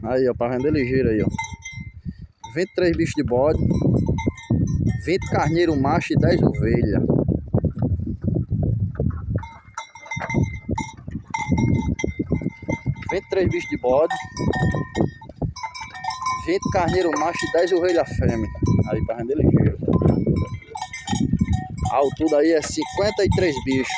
Aí, ó, pra vender ligeiro aí, ó. 23 bichos de bode, 20 carneiro macho e 10 ovelhas. Três bichos de bode, 20 carneiro macho e 10 ovelhas fêmea. Aí pra vender ligeiro. A altura aí é 53 bichos.